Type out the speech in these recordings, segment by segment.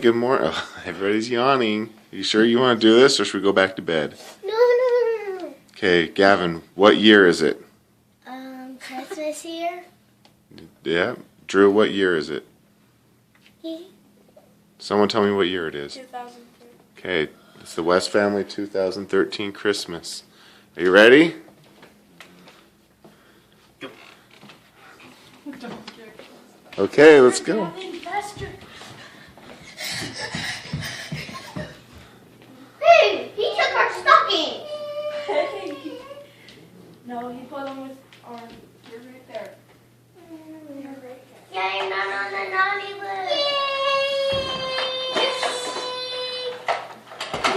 Good morning. Everybody's yawning. You sure you want to do this, or should we go back to bed? No. Okay, Gavin, what year is it? Christmas year. Yeah. Drew, what year is it? Someone tell me what year it is. 2003. Okay, it's the West Family 2013 Christmas. Are you ready? Okay, let's go. Hey, he took our stocking. No, he put them with our. You're right there. Yeah, you're not on the naughty list.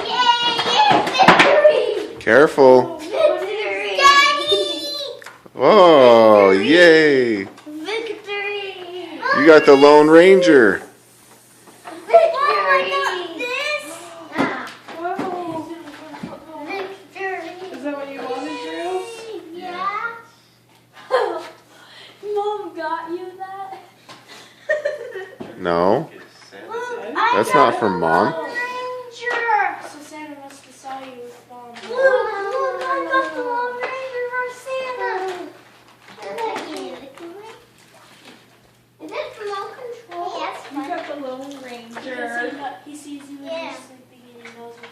Yay! Yay! Victory! Careful. Victory! Daddy! Oh, yay. Victory! You got the Lone Ranger. Victory! This? Whoa. Victory! Is that what you wanted, Drew? Yeah. Mom got you that? No, Look, that's not from Mom. Ranger! So Santa must have saw you with Mom. Look, I got the Lone Ranger for Santa. Is it remote control? Yes. You got the Lone Ranger. He sees you when Yeah. you're sleeping and he knows what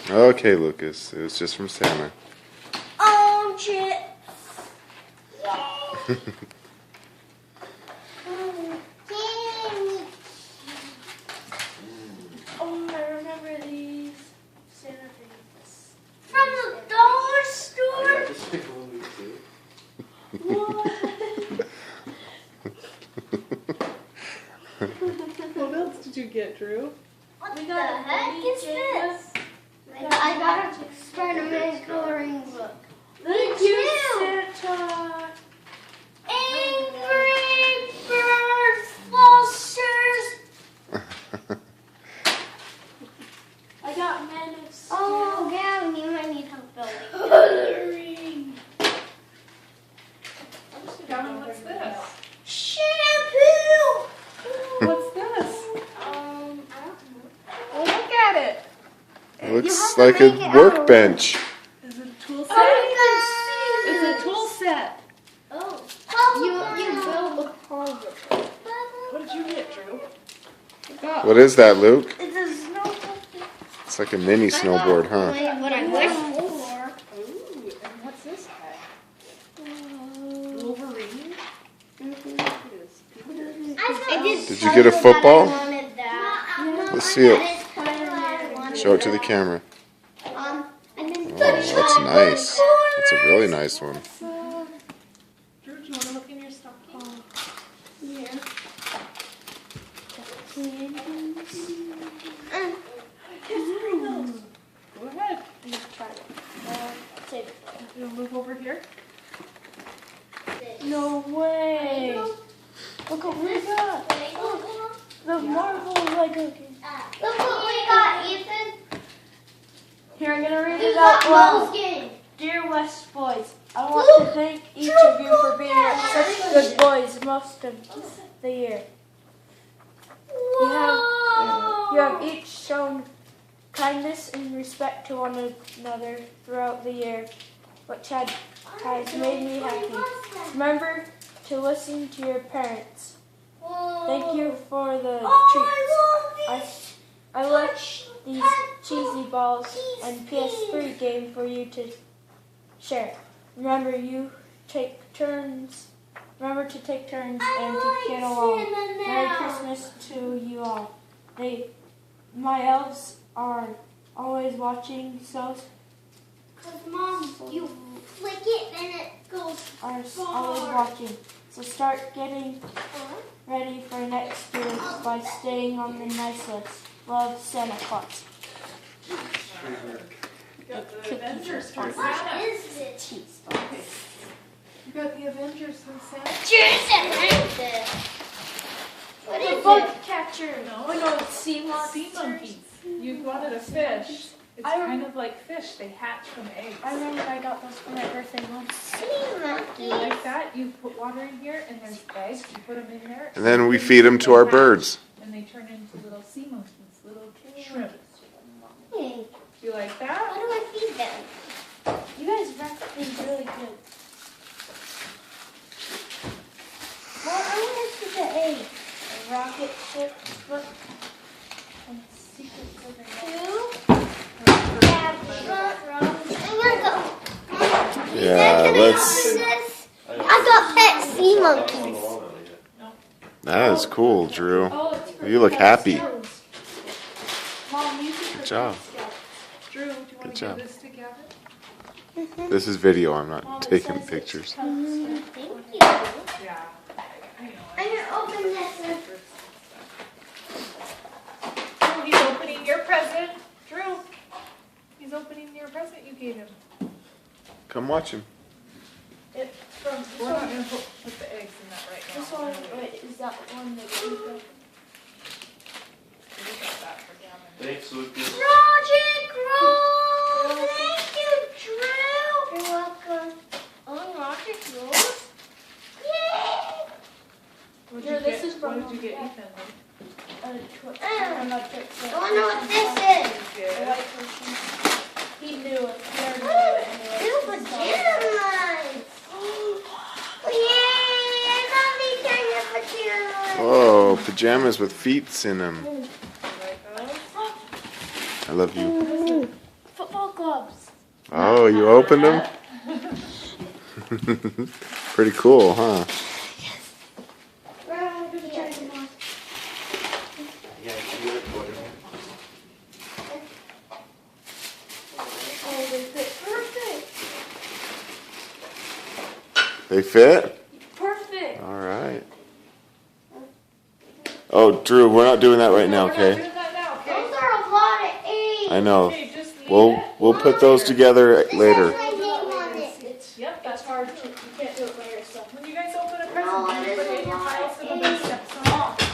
you're doing. Okay, Lucas. It was just from Santa. Oh, shit. Yay. Oh, I remember these Santa things. From the dollar store? What else did you get, Drew? What We the got a heck mini is Jenga. this? I got a Spider-Man coloring book. Thank you, Santa. Angry Birds posters. I got Men of Steel. Oh, Gavin, you might need help building. Coloring. Gavin, what's this? Shampoo. What's this? I don't know. Look at it. It looks to like make it a out. workbench. Is it a tool set? Oh, It's a tool set. Oh. You build a harbor. What did you get, Drew? What is that, Luke? It's a snowboard. It's like a mini snowboard, huh? What I wish for. Ooh, and what's this guy? Wolverine? Did you get a football? Let's Let's see it. Show it to the camera. Oh, that's nice. That's a really nice one. Drew, do you want to look in your stocking? Yeah. Go ahead. You'll move over here. No way. Look what we got. The Marvel Lego game. Look what we got, Ethan. Here, I'm going to read We it got out loud. Rose game. Dear West boys, I want to thank each of you for being such good boys most of the year. You have each shown kindness and respect to one another throughout the year, which has made me happy. Remember to listen to your parents. Thank you for the treats. I left these cheesy balls and PS3 game for you to share. Remember to take turns and to get along. Merry Christmas to you all. My elves are always watching, so Cause Mom, you flick it and it goes. are always watching. So start getting ready for next year by staying on the nice list. Love, Santa Claus. You got the Avengers from What Santa. is it? You got the Avengers from Santa. What The is bug it? catcher. No. Oh no, it's sea Sea monkeys. You wanted a fish. It's I kind of like fish. They hatch from eggs. I remember I got those for my birthday once. Sea Do you like monkey. that? You put water in here and there's eggs. You put them in there. And then we feed them to our birds. And and they turn into little sea monkeys, little shrimp. Hey, You like how that? do I feed them? You guys wrapped things really good. Well, I want to see the egg. A rocket ship, but and secrets of the Two. I'm gonna go. Yeah, Can I let's. open this? I got pet sea monkeys. That is cool, Drew. Oh, it's for You look Cub happy. Scouts. Mom, use it for Good job. Cub Scouts. Drew, do you want Good to job. get this together? This is video. I'm Mom, not it taking says it's pictures. Cub Scouts. Thank you. Yeah. I know. I'm gonna open this. Oh, he's opening your present. Drew, he's opening your present you gave him. Come watch him. It's from We're not going to put the eggs in that right now. this one. Wait, is that one that you got? We got that for Gavin. Thanks, Lucas. Project Roll! Thank you, Drew! You're welcome. Oh, Project Rolls? Yay! What Drew, this is from What did you get Mom. Ethan? I'm not sure. I wanna know what this is. The Good. white person. He knew it. He already knew it anyway. New pajamas! Yay! I love these kind of pajamas! Whoa, pajamas with feet in them. You like those? I love you. Football gloves. Oh, you opened them? Pretty cool, huh? Yeah, you recorded it. Oh, they fit perfect. They fit? Perfect. All right. Oh, Drew, we're not doing that right now, We're not okay? doing that now, okay? Those are a lot of eggs. I know. Okay, just leave We'll it. we'll put those together This later. has my name on it. Yep, That's hard. You can't do it by yourself. when you guys open a No, present, it you put it is in a your lot house of and the eggs. steps on off.